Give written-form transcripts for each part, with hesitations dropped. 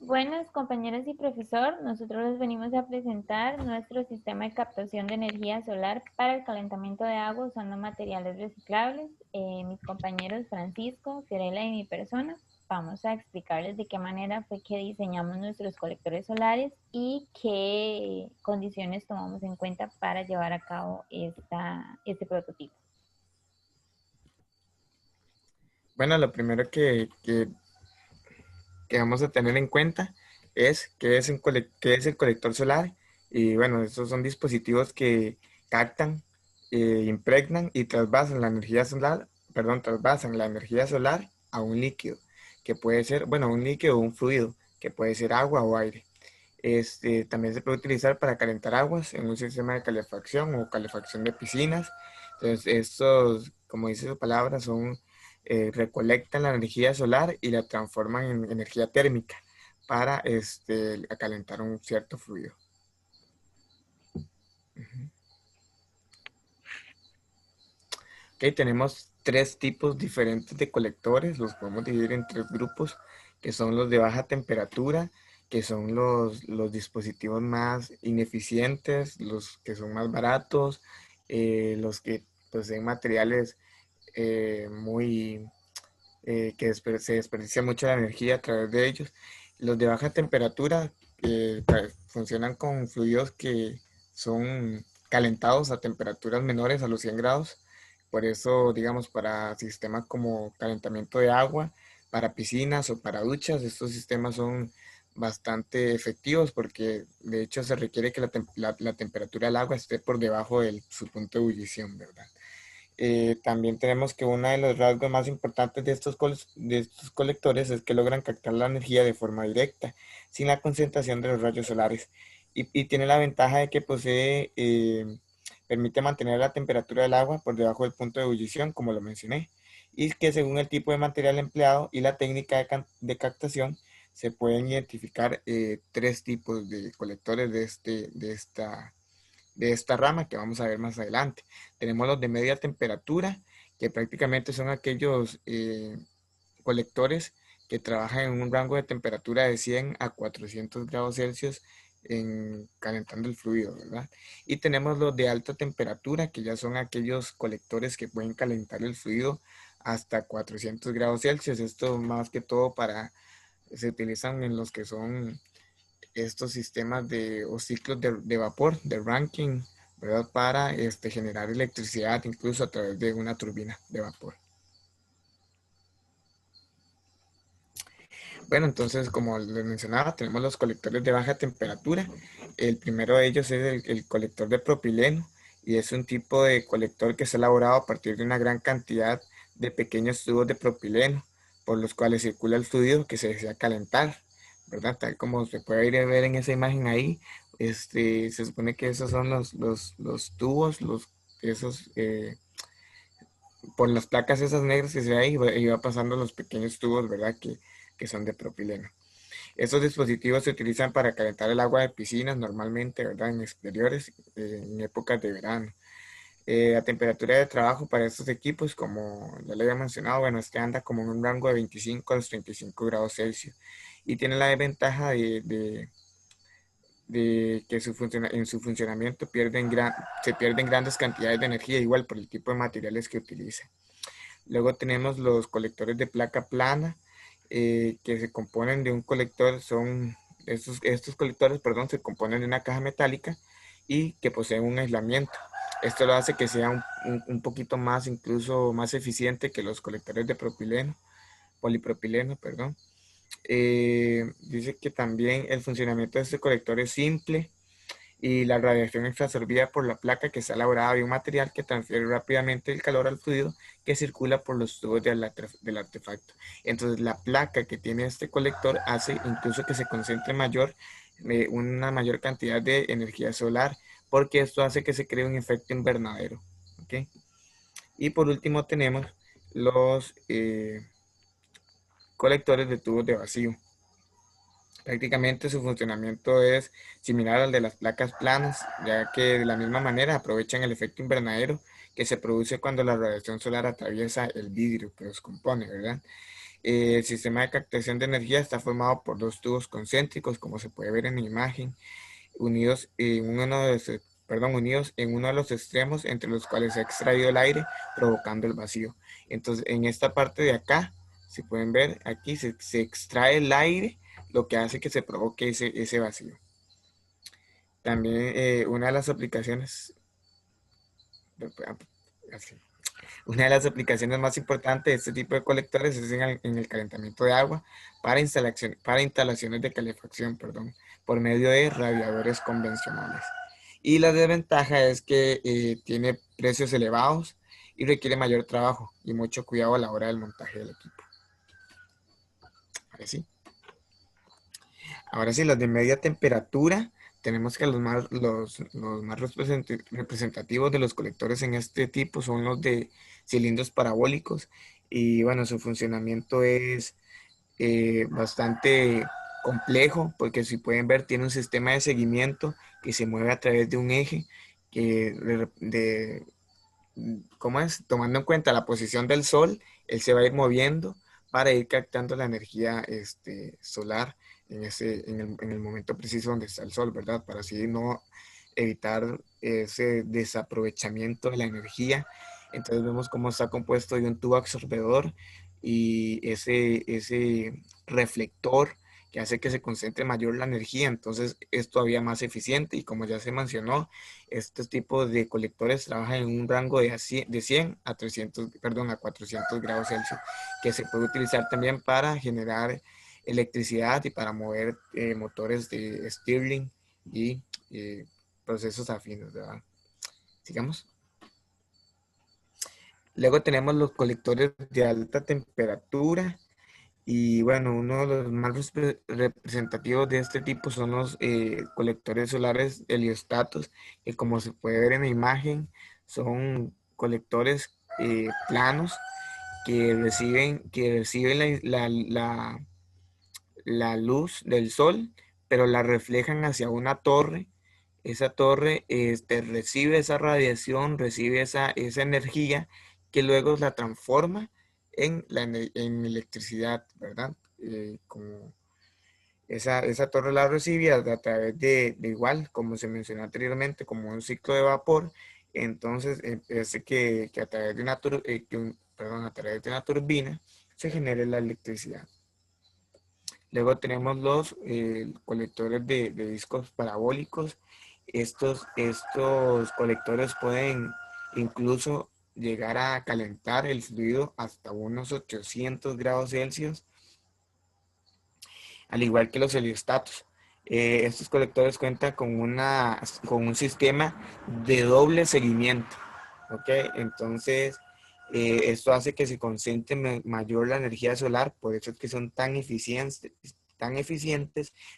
Buenas compañeros y profesor, nosotros les venimos a presentar nuestro sistema de captación de energía solar para el calentamiento de agua usando materiales reciclables. Mis compañeros Francisco, Fiorella y mi persona vamos a explicarles de qué manera fue que diseñamos nuestros colectores solares y qué condiciones tomamos en cuenta para llevar a cabo este prototipo. Bueno, lo primero que vamos a tener en cuenta es qué es el colector solar. Y bueno, estos son dispositivos que captan, impregnan y trasvasan la energía solar, perdón, trasvasan la energía solar a un líquido, que puede ser, bueno, un líquido o un fluido, que puede ser agua o aire. También se puede utilizar para calentar aguas en un sistema de calefacción o calefacción de piscinas. Entonces, estos, como dice su palabra, recolectan la energía solar y la transforman en energía térmica para calentar un cierto fluido. Ujú. Ok, tenemos tres tipos diferentes de colectores, los podemos dividir en tres grupos, que son los de baja temperatura, que son los dispositivos más ineficientes, los que son más baratos, los que poseen materiales muy se desperdicia mucha energía a través de ellos. Los de baja temperatura funcionan con fluidos que son calentados a temperaturas menores a los 100 grados. Por eso, digamos, para sistemas como calentamiento de agua, para piscinas o para duchas, estos sistemas son bastante efectivos porque de hecho se requiere que la temperatura del agua esté por debajo de su punto de ebullición, ¿verdad? También tenemos que uno de los rasgos más importantes de estos colectores es que logran captar la energía de forma directa, sin la concentración de los rayos solares. Y tiene la ventaja de que permite mantener la temperatura del agua por debajo del punto de ebullición, como lo mencioné. Y que según el tipo de material empleado y la técnica de captación, se pueden identificar tres tipos de colectores de esta rama que vamos a ver más adelante. Tenemos los de media temperatura, que prácticamente son aquellos colectores que trabajan en un rango de temperatura de 100 a 400 grados Celsius calentando el fluido, ¿verdad? Y tenemos los de alta temperatura, que ya son aquellos colectores que pueden calentar el fluido hasta 400 grados Celsius. Esto más que todo se utilizan en los que son estos sistemas o ciclos de vapor, de Rankine, ¿verdad? Para generar electricidad incluso a través de una turbina de vapor. Bueno, entonces, como les mencionaba, tenemos los colectores de baja temperatura. El primero de ellos es el colector de propileno y es un tipo de colector que es elaborado a partir de una gran cantidad de pequeños tubos de propileno por los cuales circula el fluido que se desea calentar, ¿verdad? Tal como se puede ir a ver en esa imagen ahí, se supone que esos son los tubos, esos, por las placas esas negras que se ve ahí, y va pasando los pequeños tubos, ¿verdad? Que son de propileno. Estos dispositivos se utilizan para calentar el agua de piscinas normalmente, ¿verdad? En exteriores, en épocas de verano. La temperatura de trabajo para estos equipos, como ya le había mencionado, bueno, anda como en un rango de 25 a los 35 grados Celsius y tiene la desventaja de que en su funcionamiento se pierden grandes cantidades de energía, igual por el tipo de materiales que utiliza. Luego tenemos los colectores de placa plana, que se componen de un colector, estos colectores, perdón, se componen de una caja metálica y que poseen un aislamiento. Esto lo hace que sea un poquito más, incluso más eficiente que los colectores de polipropileno, perdón. Dice que también el funcionamiento de este colector es simple y la radiación es absorbida por la placa que está elaborada de un material que transfiere rápidamente el calor al fluido que circula por los tubos del artefacto. Entonces la placa que tiene este colector hace incluso que se concentre una mayor cantidad de energía solar porque esto hace que se cree un efecto invernadero. ¿Okay? Y por último tenemos los colectores de tubos de vacío. Prácticamente su funcionamiento es similar al de las placas planas, ya que de la misma manera aprovechan el efecto invernadero que se produce cuando la radiación solar atraviesa el vidrio que los compone, ¿verdad? El sistema de captación de energía está formado por dos tubos concéntricos, como se puede ver en la imagen, unidos unidos en uno de los extremos entre los cuales se ha extraído el aire, provocando el vacío. Entonces, en esta parte de acá, si pueden ver, aquí se extrae el aire, lo que hace que se provoque ese vacío. También una de las aplicaciones, así, una de las aplicaciones más importantes de este tipo de colectores es en el calentamiento de agua para instalaciones de calefacción, perdón, por medio de radiadores convencionales. Y la desventaja es que tiene precios elevados y requiere mayor trabajo y mucho cuidado a la hora del montaje del equipo. Ahora sí, los de media temperatura, tenemos que los más representativos de los colectores en este tipo son los de cilindros parabólicos. Y bueno, su funcionamiento es bastante complejo, porque si pueden ver, tiene un sistema de seguimiento que se mueve a través de un eje que ¿cómo es? Tomando en cuenta la posición del sol, él se va a ir moviendo para ir captando la energía solar en el momento preciso donde está el sol, ¿verdad? Para así no evitar ese desaprovechamiento de la energía. Entonces vemos cómo está compuesto de un tubo absorbedor y ese reflector que hace que se concentre mayor la energía. Entonces es todavía más eficiente y como ya se mencionó, estos tipos de colectores trabajan en un rango de 100 a 300, perdón, a 400 grados Celsius, que se puede utilizar también para generar electricidad y para mover motores de Stirling y procesos afines, ¿verdad? Sigamos. Luego tenemos los colectores de alta temperatura. Y bueno, uno de los más representativos de este tipo son los colectores solares heliostatos, que como se puede ver en la imagen, son colectores planos que reciben la luz del sol, pero la reflejan hacia una torre. Esa torre recibe esa radiación, recibe esa energía que luego la transforma en electricidad, ¿verdad? Como esa torre la recibe a través de igual, como se mencionó anteriormente, como un ciclo de vapor. Entonces, hace que a través de a través de una turbina se genere la electricidad. Luego tenemos los colectores de discos parabólicos. Estos colectores pueden incluso llegar a calentar el fluido hasta unos 800 grados Celsius, al igual que los heliostatos. Estos colectores cuentan con un sistema de doble seguimiento. ¿Ok? Entonces, esto hace que se concentre mayor la energía solar, por eso es que son tan eficientes,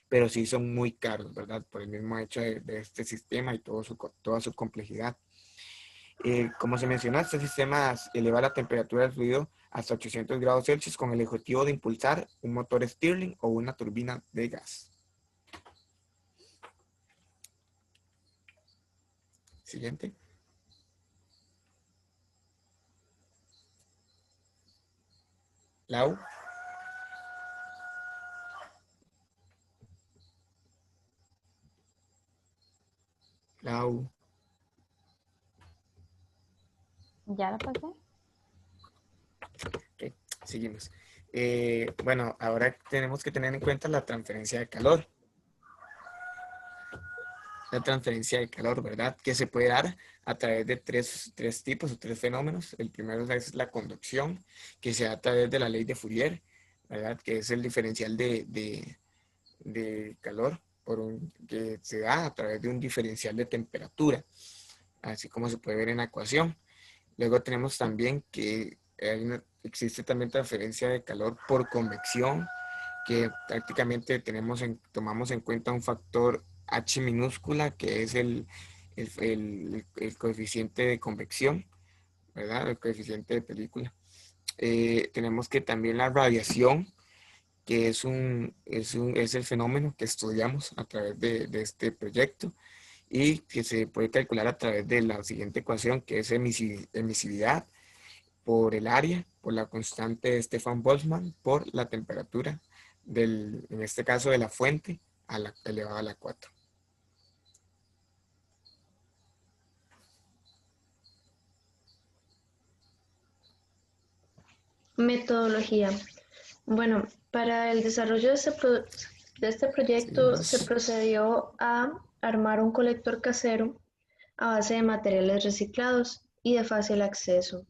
pero sí son muy caros, ¿verdad? Por el mismo hecho de este sistema y toda su complejidad. Como se mencionó, este sistema eleva la temperatura del fluido hasta 800 grados Celsius con el objetivo de impulsar un motor Stirling o una turbina de gas. Siguiente. Lau. Lau. ¿Ya la pasé? Ok, seguimos. Bueno, ahora tenemos que tener en cuenta la transferencia de calor. La transferencia de calor, ¿verdad? Que se puede dar a través de tres tipos o tres fenómenos. El primero es la conducción, que se da a través de la ley de Fourier, ¿verdad? Que es el diferencial de calor que se da a través de un diferencial de temperatura, así como se puede ver en la ecuación. Luego tenemos también que existe también transferencia de calor por convección, que prácticamente tomamos en cuenta un factor H minúscula, que es el coeficiente de convección, ¿verdad? El coeficiente de película. Tenemos que también la radiación, que es el fenómeno que estudiamos a través de este proyecto y que se puede calcular a través de la siguiente ecuación, que es emisividad por el área, por la constante de Stefan Boltzmann, por la temperatura en este caso de la fuente, elevado a la 4. Metodología. Bueno, para el desarrollo de este proyecto se Seguimos. procedió a armar un colector casero a base de materiales reciclados y de fácil acceso.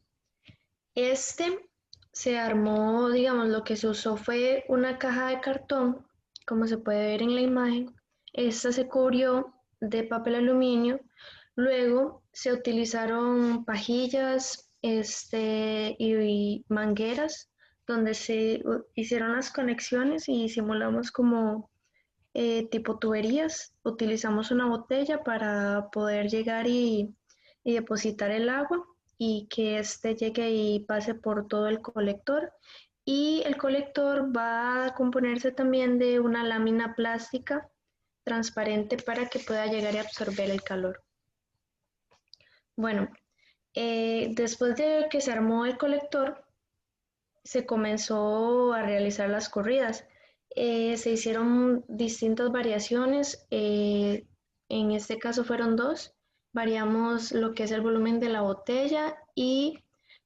Este se armó, digamos, lo que se usó fue una caja de cartón, como se puede ver en la imagen. Esta se cubrió de papel aluminio. Luego se utilizaron pajillas y mangueras donde se hicieron las conexiones y simulamos como tipo tuberías. Utilizamos una botella para poder llegar y depositar el agua y que éste llegue y pase por todo el colector. Y el colector va a componerse también de una lámina plástica transparente para que pueda llegar y absorber el calor. Bueno, después de que se armó el colector, se comenzó a realizar las corridas. Se hicieron distintas variaciones, en este caso fueron dos. Variamos lo que es el volumen de la botella y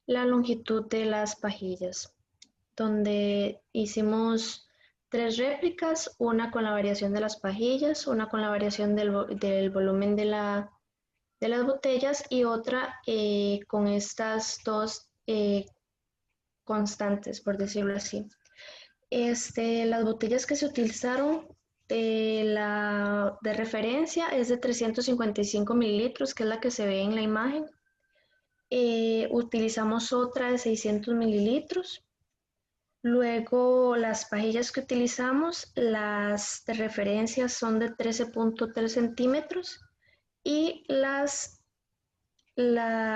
la longitud de las pajillas, donde hicimos tres réplicas, una con la variación de las pajillas, una con la variación del volumen de las botellas y otra con estas dos constantes, por decirlo así. Las botellas que se utilizaron de referencia es de 355 mililitros, que es la que se ve en la imagen. Utilizamos otra de 600 mililitros. Luego las pajillas que utilizamos, las de referencia son de 13.3 centímetros y la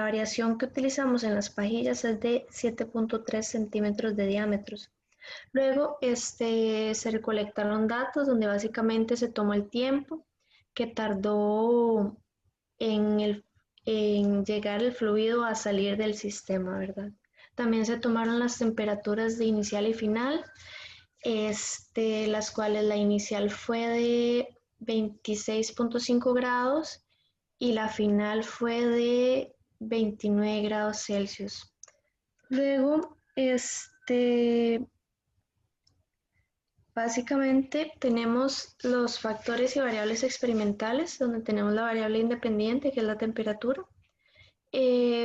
variación que utilizamos en las pajillas es de 7.3 centímetros de diámetros. Luego se recolectaron datos donde básicamente se tomó el tiempo que tardó en, en llegar el fluido a salir del sistema, ¿verdad? También se tomaron las temperaturas de inicial y final, las cuales la inicial fue de 26.5 grados y la final fue de 29 grados Celsius. Luego, básicamente tenemos los factores y variables experimentales, donde tenemos la variable independiente, que es la temperatura.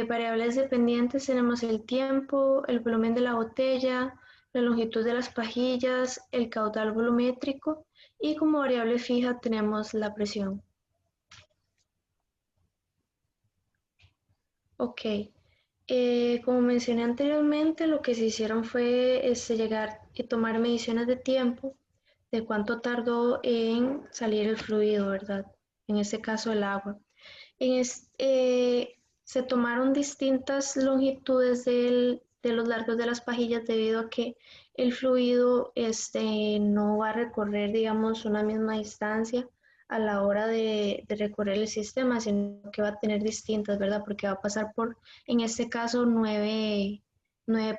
Variables dependientes tenemos el tiempo, el volumen de la botella, la longitud de las pajillas, el caudal volumétrico y como variable fija tenemos la presión. Ok, como mencioné anteriormente, lo que se hicieron fue llegar y tomar mediciones de tiempo, de cuánto tardó en salir el fluido, ¿verdad? En este caso el agua. Se tomaron distintas longitudes de los largos de las pajillas debido a que el fluido no va a recorrer, digamos, una misma distancia a la hora de recorrer el sistema, sino que va a tener distintas, ¿verdad? Porque va a pasar por, en este caso, nueve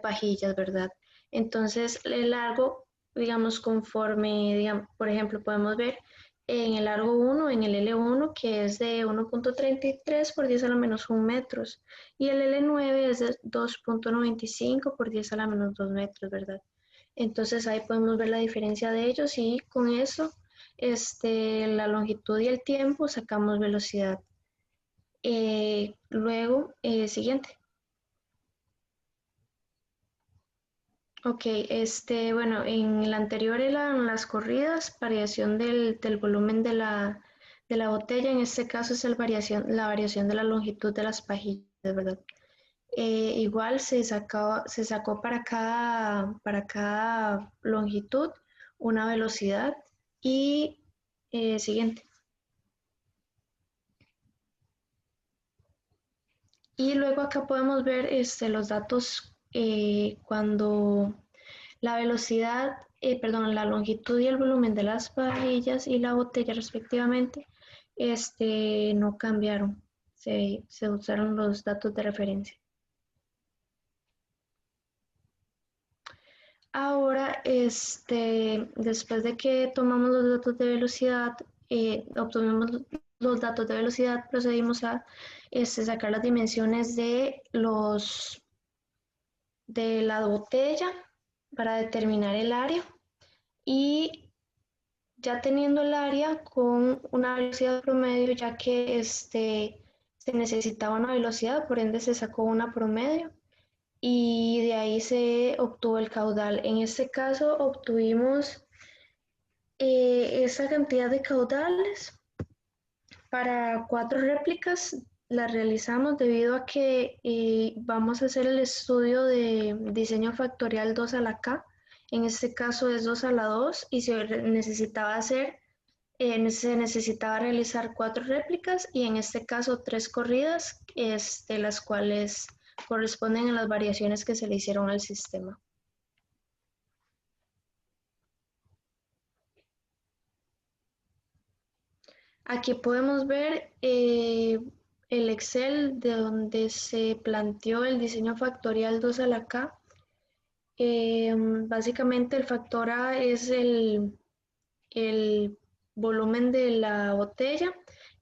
pajillas, ¿verdad? Entonces, el largo, digamos, conforme, digamos, por ejemplo, podemos ver en el largo 1, en el L1, que es de 1.33 por 10 a la menos 1 metros, y el L9 es de 2.95 por 10 a la menos 2 metros, ¿verdad? Entonces ahí podemos ver la diferencia de ellos y con eso, la longitud y el tiempo sacamos velocidad. Luego, siguiente. Ok, bueno, en el anterior eran las corridas, variación del volumen de la botella, en este caso es la variación de la longitud de las pajillas, ¿verdad? Igual se sacó para cada longitud una velocidad y siguiente. Y luego acá podemos ver los datos cuando la velocidad, perdón, la longitud y el volumen de las pajillas y la botella respectivamente, no cambiaron. Se usaron los datos de referencia. Ahora, después de que tomamos los datos de velocidad, obtuvimos los datos de velocidad, procedimos a sacar las dimensiones de la botella para determinar el área y ya teniendo el área con una velocidad promedio, ya que se necesitaba una velocidad, por ende se sacó una promedio y de ahí se obtuvo el caudal. En este caso obtuvimos esa cantidad de caudales para 4 réplicas. Las realizamos debido a que vamos a hacer el estudio de diseño factorial 2 a la K. En este caso es 2 a la 2 y se necesitaba realizar 4 réplicas y en este caso 3 corridas, las cuales corresponden a las variaciones que se le hicieron al sistema. Aquí podemos ver el Excel de donde se planteó el diseño factorial 2 a la K. Básicamente el factor A es el volumen de la botella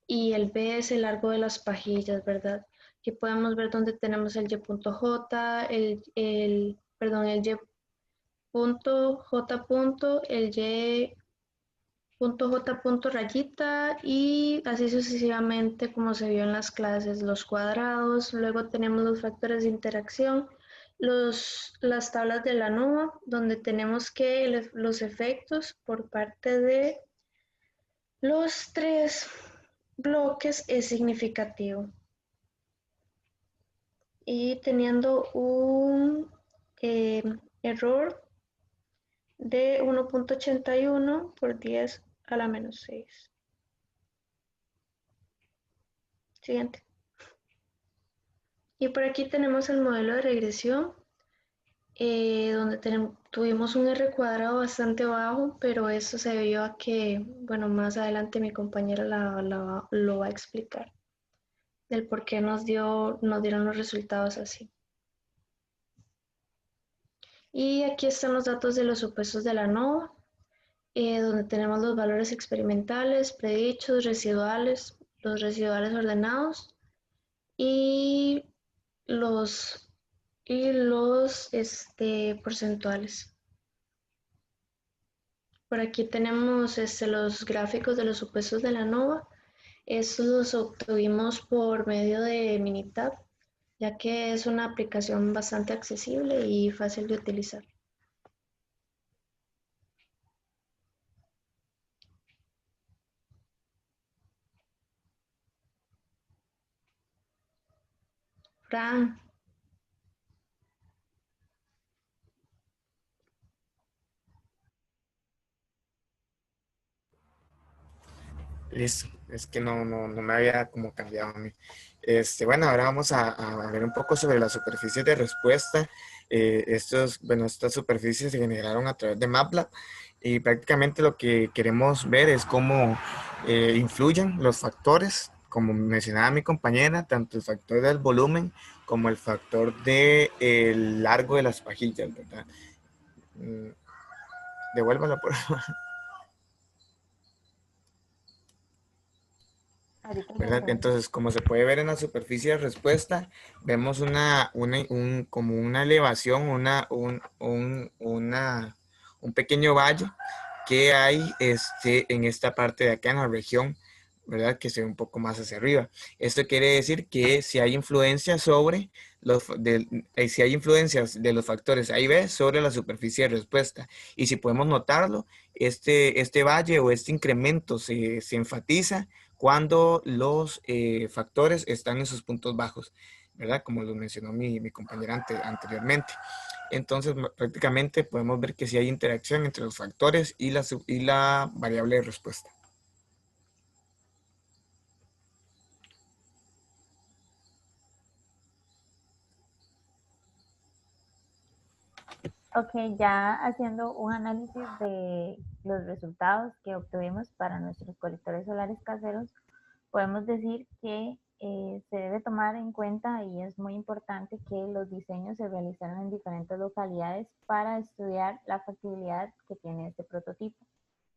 y el B es el largo de las pajillas, ¿verdad? Aquí podemos ver donde tenemos el Y.J, perdón, el Y.J, el Y.J rayita y así sucesivamente como se vio en las clases, los cuadrados. Luego tenemos los factores de interacción, las tablas de la ANOVA, donde tenemos que los efectos por parte de los 3 bloques es significativo. Y teniendo un error de 1.81 por 10 a la menos 6. Siguiente. Y por aquí tenemos el modelo de regresión, donde tuvimos un R cuadrado bastante bajo, pero eso se debió a que, bueno, más adelante mi compañera lo va a explicar, del por qué nos dieron los resultados así. Y aquí están los datos de los supuestos de la ANOVA, donde tenemos los valores experimentales, predichos, residuales, los residuales ordenados y los porcentuales. Por aquí tenemos los gráficos de los supuestos de la ANOVA. Estos los obtuvimos por medio de Minitab, ya que es una aplicación bastante accesible y fácil de utilizar. Fran, Listo, es que no me había como cambiado a mí. Bueno, ahora vamos a ver un poco sobre las superficies de respuesta. Estas superficies se generaron a través de MATLAB y prácticamente lo que queremos ver es cómo influyen los factores, como mencionaba mi compañera, tanto el factor del volumen como el factor del largo de las pajillas, ¿verdad? Mm, Devuélvala por favor. Ahorita lo ¿Verdad? hacemos. Entonces, como se puede ver en la superficie de respuesta, vemos como una elevación, un pequeño valle que hay en esta parte de acá, en la región, ¿verdad? Que se ve un poco más hacia arriba. Esto quiere decir que si hay influencia si hay influencias de los factores A y B sobre la superficie de respuesta. Y si podemos notarlo, este valle o este incremento se enfatiza cuando los factores están en sus puntos bajos, ¿verdad? Como lo mencionó mi compañera anteriormente. Entonces, prácticamente podemos ver que sí hay interacción entre los factores y la variable de respuesta. Ok, ya haciendo un análisis de los resultados que obtuvimos para nuestros colectores solares caseros, podemos decir que se debe tomar en cuenta y es muy importante que los diseños se realizaron en diferentes localidades para estudiar la factibilidad que tiene este prototipo.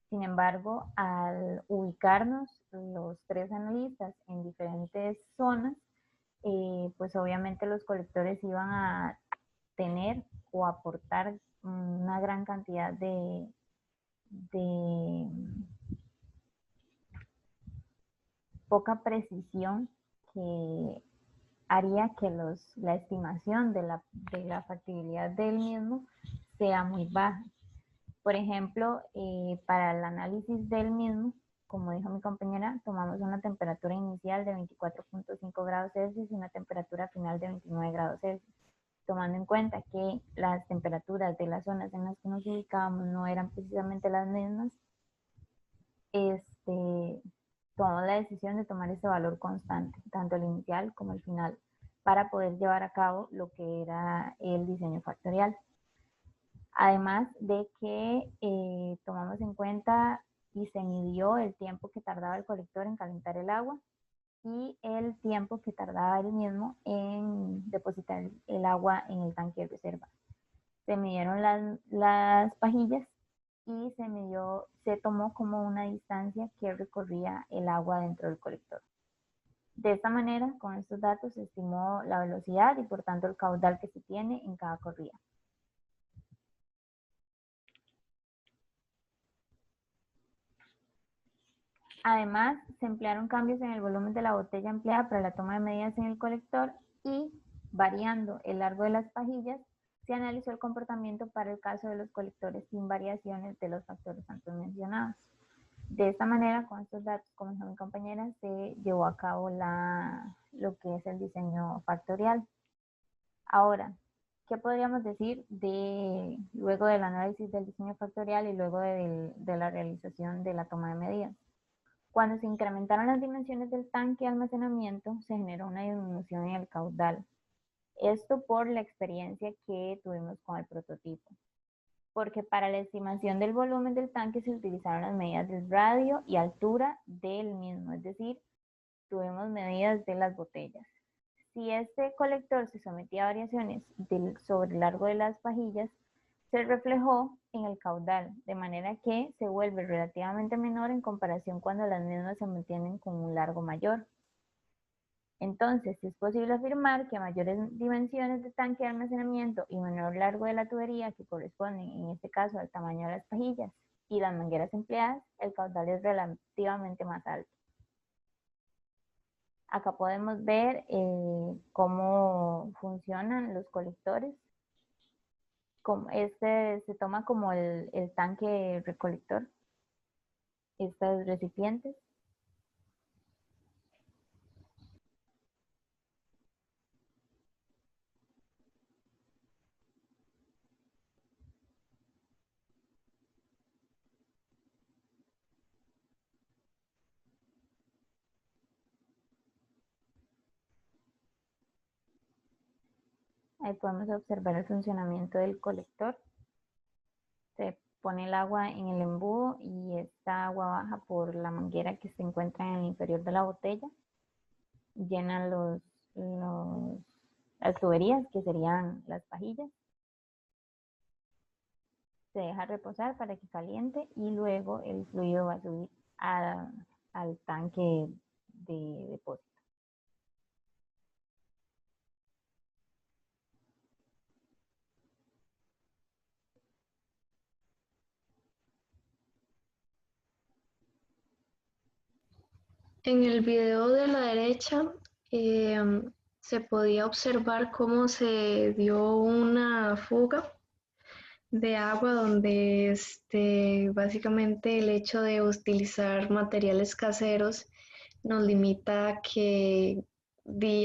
Sin embargo, al ubicarnos los tres analistas en diferentes zonas, pues obviamente los colectores iban a tener o aportar una gran cantidad de poca precisión que haría que la estimación de la factibilidad del mismo sea muy baja. Por ejemplo, para el análisis del mismo, como dijo mi compañera, tomamos una temperatura inicial de 24.5 grados Celsius y una temperatura final de 29 grados Celsius, tomando en cuenta que las temperaturas de las zonas en las que nos ubicábamos no eran precisamente las mismas. Tomamos la decisión de tomar ese valor constante, tanto el inicial como el final, para poder llevar a cabo lo que era el diseño factorial. Además de que tomamos en cuenta y se midió el tiempo que tardaba el colector en calentar el agua y el tiempo que tardaba el mismo en depositar el agua en el tanque de reserva. Se midieron las pajillas y se tomó como una distancia que recorría el agua dentro del colector. De esta manera, con estos datos se estimó la velocidad y por tanto el caudal que se tiene en cada corrida. Además, se emplearon cambios en el volumen de la botella empleada para la toma de medidas en el colector y, variando el largo de las pajillas, se analizó el comportamiento para el caso de los colectores sin variaciones de los factores antes mencionados. De esta manera, con estos datos, como dijo mi compañera, se llevó a cabo lo que es el diseño factorial. Ahora, ¿qué podríamos decir luego del análisis del diseño factorial y luego de la realización de la toma de medidas? Cuando se incrementaron las dimensiones del tanque de almacenamiento, se generó una disminución en el caudal. Esto por la experiencia que tuvimos con el prototipo. Porque para la estimación del volumen del tanque se utilizaron las medidas del radio y altura del mismo, es decir, tuvimos medidas de las botellas. Si este colector se sometía a variaciones sobre el largo de las pajillas, se reflejó en el caudal, de manera que se vuelve relativamente menor en comparación cuando las mismas se mantienen con un largo mayor. Entonces, es posible afirmar que mayores dimensiones de tanque de almacenamiento y menor largo de la tubería, que corresponden en este caso al tamaño de las pajillas y las mangueras empleadas, el caudal es relativamente más alto. Acá podemos ver cómo funcionan los colectores. Se toma como el tanque recolector, estos recipientes. Ahí podemos observar el funcionamiento del colector. Se pone el agua en el embudo y esta agua baja por la manguera que se encuentra en el interior de la botella. Llena las tuberías, que serían las pajillas. Se deja reposar para que caliente y luego el fluido va a subir al tanque de depósito. En el video de la derecha se podía observar cómo se dio una fuga de agua donde básicamente el hecho de utilizar materiales caseros nos limita a que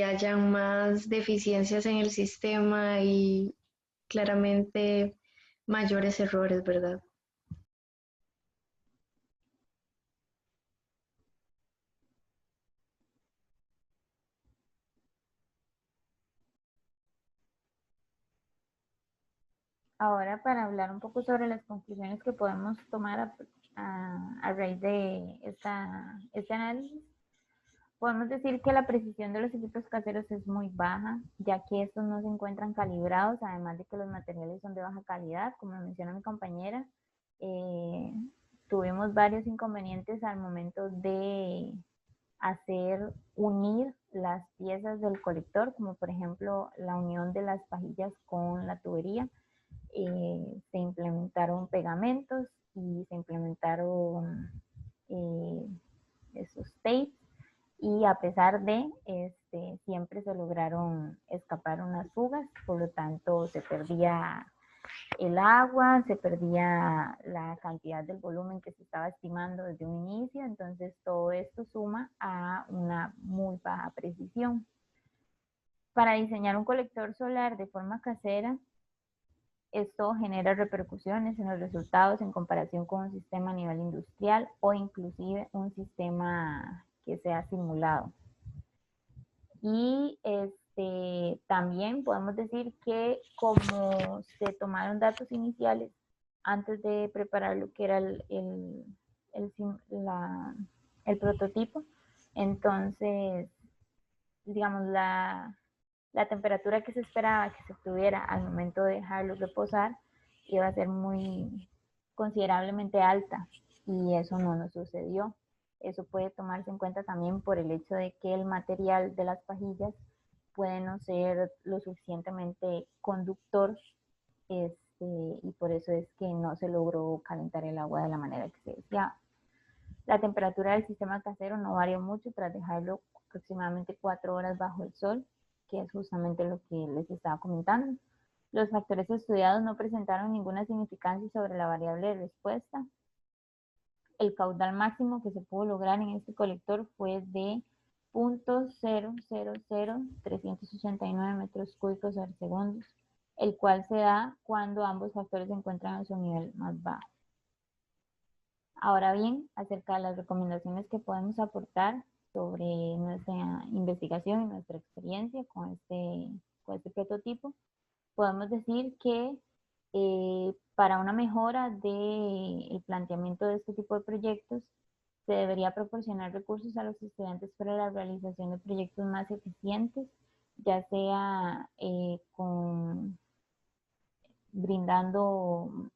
hayan más deficiencias en el sistema y claramente mayores errores, ¿verdad? Ahora, para hablar un poco sobre las conclusiones que podemos tomar a raíz de este análisis, Podemos decir que la precisión de los equipos caseros es muy baja, ya que estos no se encuentran calibrados, además de que los materiales son de baja calidad, como lo menciona mi compañera. Tuvimos varios inconvenientes al momento de unir las piezas del colector, como por ejemplo la unión de las pajillas con la tubería. Se implementaron pegamentos y se implementaron esos tapes, y a pesar de siempre se lograron escapar unas fugas, por lo tanto se perdía el agua, se perdía la cantidad del volumen que se estaba estimando desde un inicio, entonces todo esto suma a una muy baja precisión. Para diseñar un colector solar de forma casera, esto genera repercusiones en los resultados en comparación con un sistema a nivel industrial o inclusive un sistema que sea simulado. Y también podemos decir que como se tomaron datos iniciales antes de preparar lo que era el prototipo, entonces, digamos, la temperatura que se esperaba que se obtuviera al momento de dejarlo reposar iba a ser muy considerablemente alta, y eso no nos sucedió. Eso puede tomarse en cuenta también por el hecho de que el material de las pajillas puede no ser lo suficientemente conductor, y por eso es que no se logró calentar el agua de la manera que se deseaba. La temperatura del sistema casero no varió mucho tras dejarlo aproximadamente 4 horas bajo el sol, que es justamente lo que les estaba comentando. Los factores estudiados no presentaron ninguna significancia sobre la variable de respuesta. El caudal máximo que se pudo lograr en este colector fue de 0.000389 metros cúbicos por segundo, el cual se da cuando ambos factores se encuentran en su nivel más bajo. Ahora bien, acerca de las recomendaciones que podemos aportar sobre nuestra investigación y nuestra experiencia con este prototipo, podemos decir que para una mejora del planteamiento de este tipo de proyectos, se debería proporcionar recursos a los estudiantes para la realización de proyectos más eficientes, ya sea brindando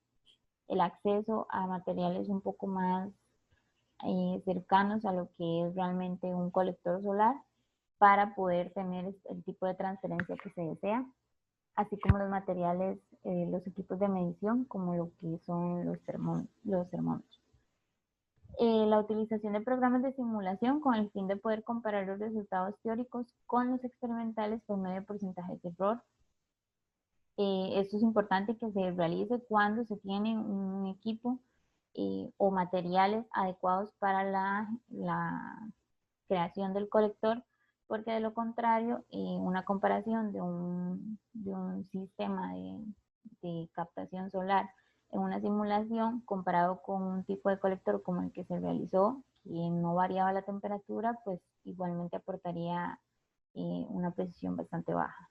el acceso a materiales un poco más cercanos a lo que es realmente un colector solar, para poder tener el tipo de transferencia que se desea, así como los materiales, los equipos de medición, como lo que son los termómetros. La utilización de programas de simulación con el fin de poder comparar los resultados teóricos con los experimentales por medio de porcentajes de error. Esto es importante que se realice cuando se tiene un equipo o materiales adecuados para la creación del colector, porque de lo contrario, una comparación de un sistema de captación solar en una simulación comparado con un tipo de colector como el que se realizó, que no variaba la temperatura, pues igualmente aportaría una precisión bastante baja.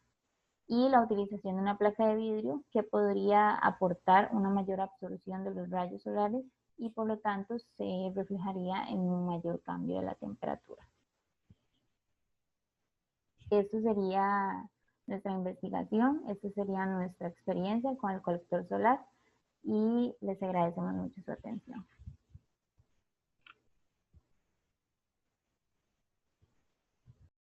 Y la utilización de una placa de vidrio que podría aportar una mayor absorción de los rayos solares y por lo tanto se reflejaría en un mayor cambio de la temperatura. Esto sería nuestra investigación, esta sería nuestra experiencia con el colector solar y les agradecemos mucho su atención.